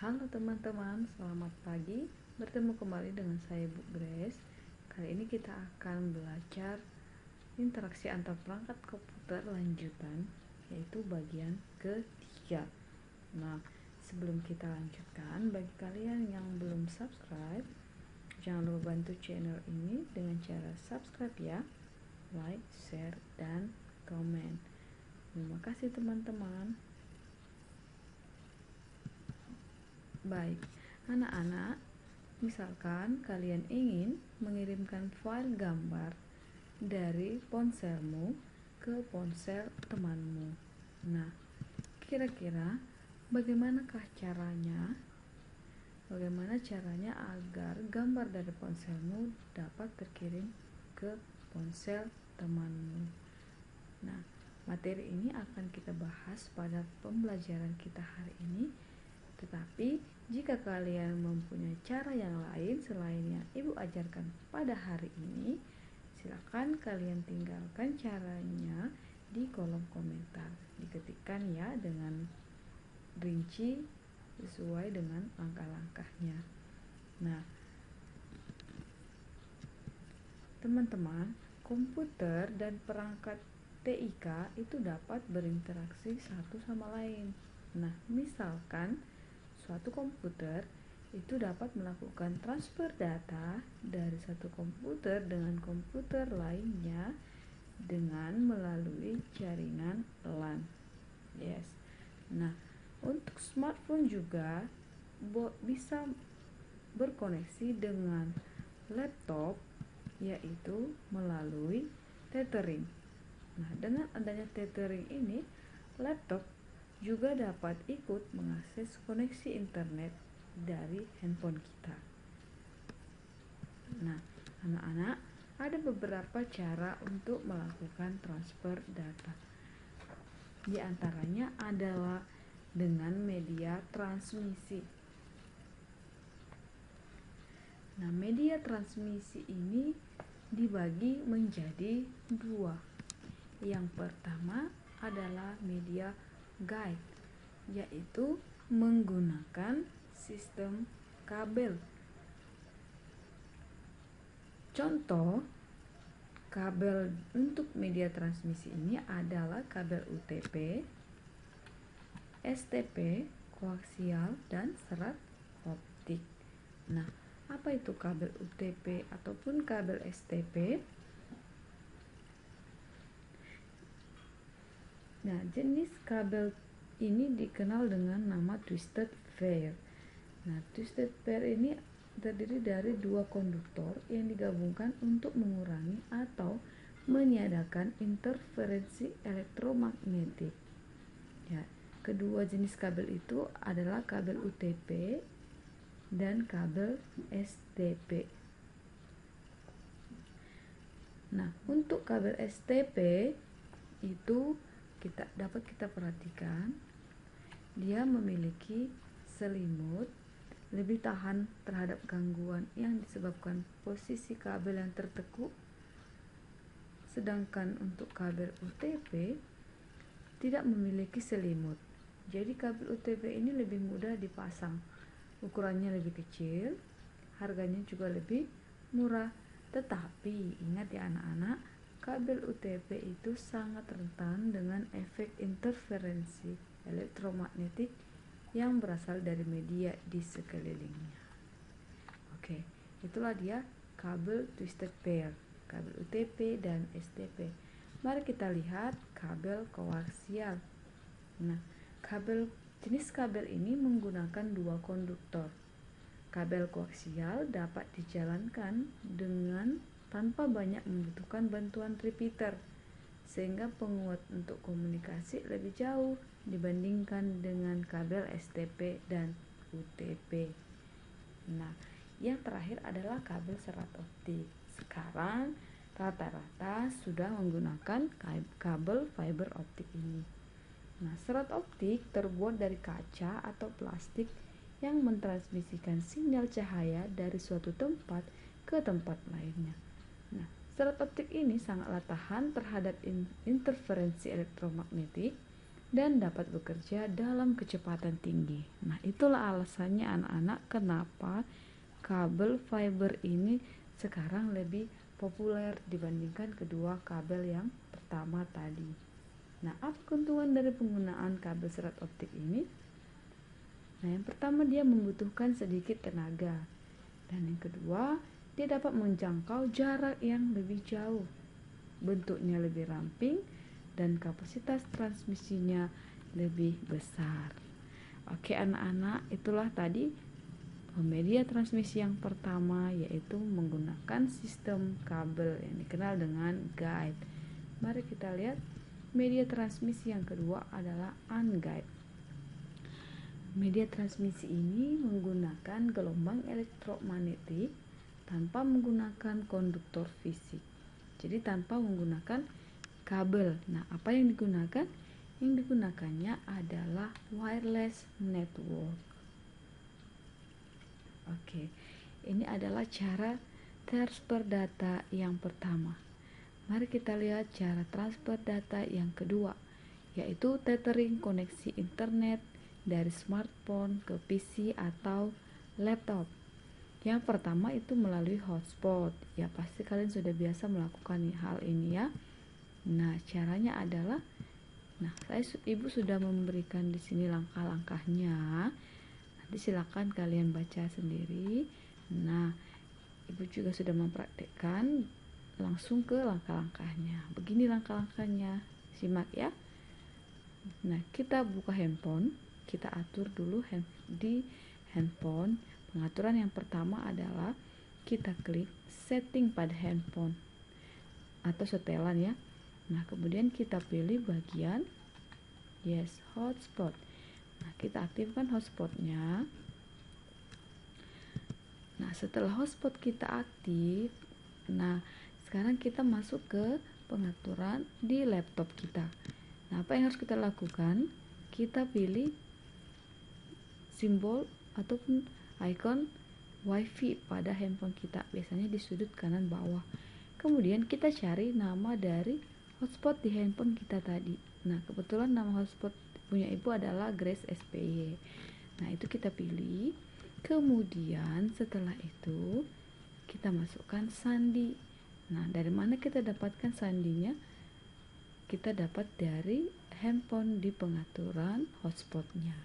Halo teman-teman, selamat pagi. Bertemu kembali dengan saya Bu Grace. Kali ini kita akan belajar interaksi antar perangkat komputer lanjutan, yaitu bagian ketiga. Nah, sebelum kita lanjutkan, bagi kalian yang belum subscribe, jangan lupa bantu channel ini dengan cara subscribe ya, like, share, dan komen. Terima kasih teman-teman. Baik, anak-anak, misalkan kalian ingin mengirimkan file gambar dari ponselmu ke ponsel temanmu. Nah, kira-kira bagaimanakah caranya? Bagaimana caranya agar gambar dari ponselmu dapat terkirim ke ponsel temanmu? Nah, materi ini akan kita bahas pada pembelajaran kita hari ini. Tetapi jika kalian mempunyai cara yang lain selain yang Ibu ajarkan pada hari ini, silakan kalian tinggalkan caranya di kolom komentar. Diketikkan ya dengan rinci sesuai dengan langkah-langkahnya. Nah, teman-teman, komputer dan perangkat TIK itu dapat berinteraksi satu sama lain. Nah, misalkan suatu komputer itu dapat melakukan transfer data dari satu komputer dengan komputer lainnya dengan melalui jaringan LAN. Yes. Nah, untuk smartphone juga bisa berkoneksi dengan laptop, yaitu melalui tethering. Nah, dengan adanya tethering ini, laptop juga dapat ikut mengakses koneksi internet dari handphone kita. Nah, anak-anak, ada beberapa cara untuk melakukan transfer data. Di antaranya adalah dengan media transmisi. Nah, media transmisi ini dibagi menjadi dua. Yang pertama adalah media guide, yaitu menggunakan sistem kabel. Contoh kabel untuk media transmisi ini adalah kabel UTP, STP, koaksial, dan serat optik. Nah, apa itu kabel UTP ataupun kabel STP? Nah, jenis kabel ini dikenal dengan nama twisted pair. Nah, twisted pair ini terdiri dari dua konduktor yang digabungkan untuk mengurangi atau meniadakan interferensi elektromagnetik. Ya, kedua jenis kabel itu adalah kabel UTP dan kabel STP. Nah, untuk kabel STP itu dapat kita perhatikan, dia memiliki selimut lebih tahan terhadap gangguan yang disebabkan posisi kabel yang tertekuk. Sedangkan untuk kabel UTP tidak memiliki selimut. Jadi kabel UTP ini lebih mudah dipasang. Ukurannya lebih kecil, harganya juga lebih murah. Tetapi ingat ya anak-anak, kabel UTP itu sangat rentan dengan efek interferensi elektromagnetik yang berasal dari media di sekelilingnya. Oke, itulah dia kabel twisted pair, kabel UTP dan STP. Mari kita lihat kabel koaksial. Nah, jenis kabel ini menggunakan dua konduktor. Kabel koaksial dapat dijalankan tanpa banyak membutuhkan bantuan repeater, sehingga penguat untuk komunikasi lebih jauh dibandingkan dengan kabel STP dan UTP. Nah, yang terakhir adalah kabel serat optik. Sekarang rata-rata sudah menggunakan kabel fiber optik ini. Nah, serat optik terbuat dari kaca atau plastik yang mentransmisikan sinyal cahaya dari suatu tempat ke tempat lainnya. Nah, serat optik ini sangatlah tahan terhadap interferensi elektromagnetik dan dapat bekerja dalam kecepatan tinggi. Nah, itulah alasannya anak-anak kenapa kabel fiber ini sekarang lebih populer dibandingkan kedua kabel yang pertama tadi. Nah, apa keuntungan dari penggunaan kabel serat optik ini? Nah, yang pertama dia membutuhkan sedikit tenaga. Dan yang kedua, dia dapat menjangkau jarak yang lebih jauh. Bentuknya lebih ramping dan kapasitas transmisinya lebih besar. Oke anak-anak, itulah tadi media transmisi yang pertama, yaitu menggunakan sistem kabel yang dikenal dengan guide. Mari kita lihat media transmisi yang kedua adalah unguided. Media transmisi ini menggunakan gelombang elektromagnetik tanpa menggunakan konduktor fisik. Jadi tanpa menggunakan kabel. Nah, apa yang digunakan? Yang digunakannya adalah wireless network. Oke, ini adalah cara transfer data yang pertama. Mari kita lihat cara transfer data yang kedua, yaitu tethering koneksi internet dari smartphone ke PC atau laptop. Yang pertama itu melalui hotspot. Ya, pasti kalian sudah biasa melakukan hal ini ya. Nah, caranya adalah Ibu sudah memberikan di sini langkah-langkahnya. Nanti silakan kalian baca sendiri. Nah, Ibu juga sudah mempraktekkan langsung ke langkah-langkahnya. Begini langkah-langkahnya. Simak ya. Nah, kita buka handphone, kita atur dulu di handphone. Pengaturan yang pertama adalah kita klik setting pada handphone atau setelan ya. Nah, kemudian kita pilih bagian yes hotspot. Nah, kita aktifkan hotspotnya. Nah, setelah hotspot kita aktif, nah sekarang kita masuk ke pengaturan di laptop kita. Nah, apa yang harus kita lakukan? Kita pilih simbol ataupun icon WiFi pada handphone kita, biasanya di sudut kanan bawah. Kemudian kita cari nama dari hotspot di handphone kita tadi. Nah, kebetulan nama hotspot punya Ibu adalah Grace SPY. Nah, itu kita pilih. Kemudian setelah itu kita masukkan sandi. Nah, dari mana kita dapatkan sandinya? Kita dapat dari handphone di pengaturan hotspotnya.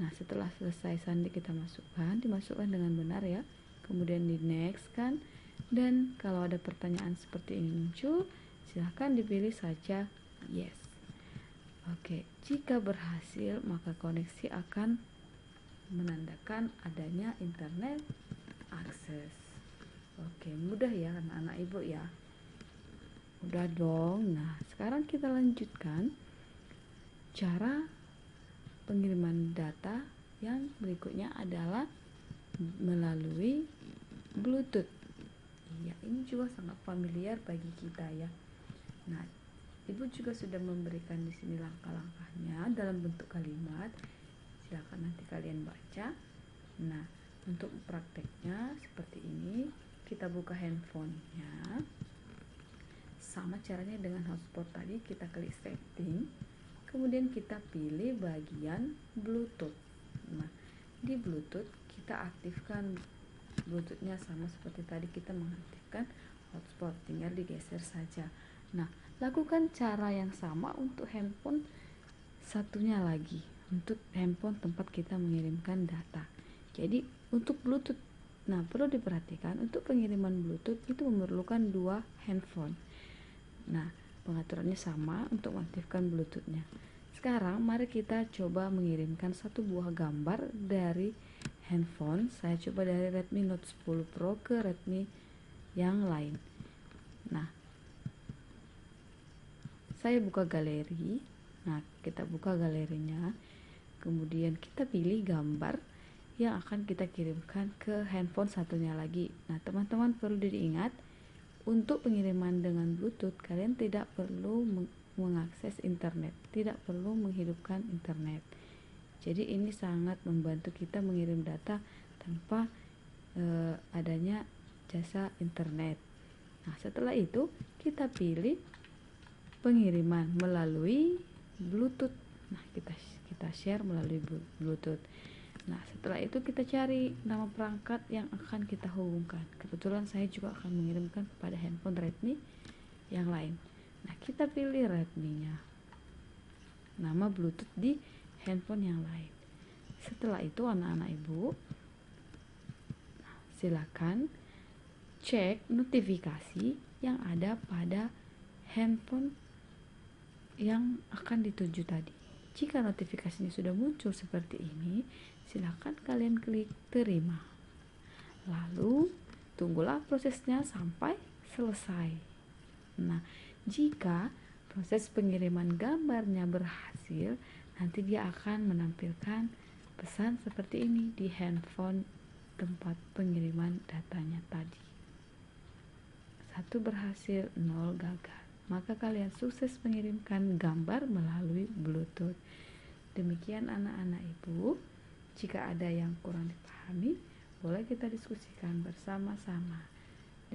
Nah, setelah selesai sandi kita dimasukkan dengan benar ya. Kemudian di next kan. Dan kalau ada pertanyaan seperti ini muncul, silahkan dipilih saja yes. Oke, jika berhasil maka koneksi akan menandakan adanya internet akses. Oke, mudah ya anak-anak Ibu ya. Udah dong. Nah, sekarang kita lanjutkan cara pengiriman data yang berikutnya adalah melalui Bluetooth. Ya, ini juga sangat familiar bagi kita ya. Nah, Ibu juga sudah memberikan di sini langkah-langkahnya dalam bentuk kalimat. Silakan nanti kalian baca. Nah, untuk prakteknya seperti ini, kita buka handphonenya. Sama caranya dengan hotspot tadi, kita klik setting. Kemudian kita pilih bagian Bluetooth. Nah, di Bluetooth kita aktifkan Bluetoothnya sama seperti tadi kita mengaktifkan hotspot, tinggal digeser saja. Nah, lakukan cara yang sama untuk handphone satunya lagi, untuk handphone tempat kita mengirimkan data. Jadi untuk Bluetooth, nah perlu diperhatikan untuk pengiriman Bluetooth itu memerlukan dua handphone. Nah, pengaturannya sama untuk mengaktifkan Bluetoothnya. Sekarang mari kita coba mengirimkan satu buah gambar dari handphone. Saya coba dari Redmi Note 10 Pro ke Redmi yang lain. Nah, saya buka galeri. Nah, kita buka galerinya. Kemudian kita pilih gambar yang akan kita kirimkan ke handphone satunya lagi. Nah, teman-teman perlu diingat, untuk pengiriman dengan Bluetooth kalian tidak perlu mengakses internet, tidak perlu menghidupkan internet. Jadi ini sangat membantu kita mengirim data tanpa adanya jasa internet. Nah, setelah itu kita pilih pengiriman melalui Bluetooth. Nah, kita share melalui Bluetooth. Nah, setelah itu kita cari nama perangkat yang akan kita hubungkan. Kebetulan saya juga akan mengirimkan kepada handphone Redmi yang lain. Nah, kita pilih Redmi-nya, nama Bluetooth di handphone yang lain. Setelah itu anak-anak ibu, silakan cek notifikasi yang ada pada handphone yang akan dituju tadi. Jika notifikasinya sudah muncul seperti ini, silakan kalian klik terima. Lalu tunggulah prosesnya sampai selesai. Nah, jika proses pengiriman gambarnya berhasil, nanti dia akan menampilkan pesan seperti ini di handphone tempat pengiriman datanya tadi. 1 berhasil, 0 gagal. Maka kalian sukses mengirimkan gambar melalui Bluetooth. Demikian anak-anak ibu. Jika ada yang kurang dipahami, boleh kita diskusikan bersama-sama.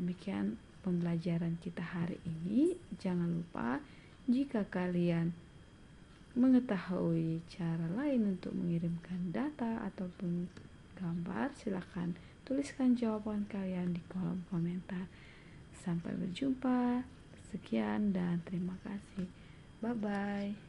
Demikian pembelajaran kita hari ini. Jangan lupa, jika kalian mengetahui cara lain untuk mengirimkan data ataupun gambar, silakan tuliskan jawaban kalian di kolom komentar. Sampai berjumpa. Sekian dan terima kasih. Bye-bye.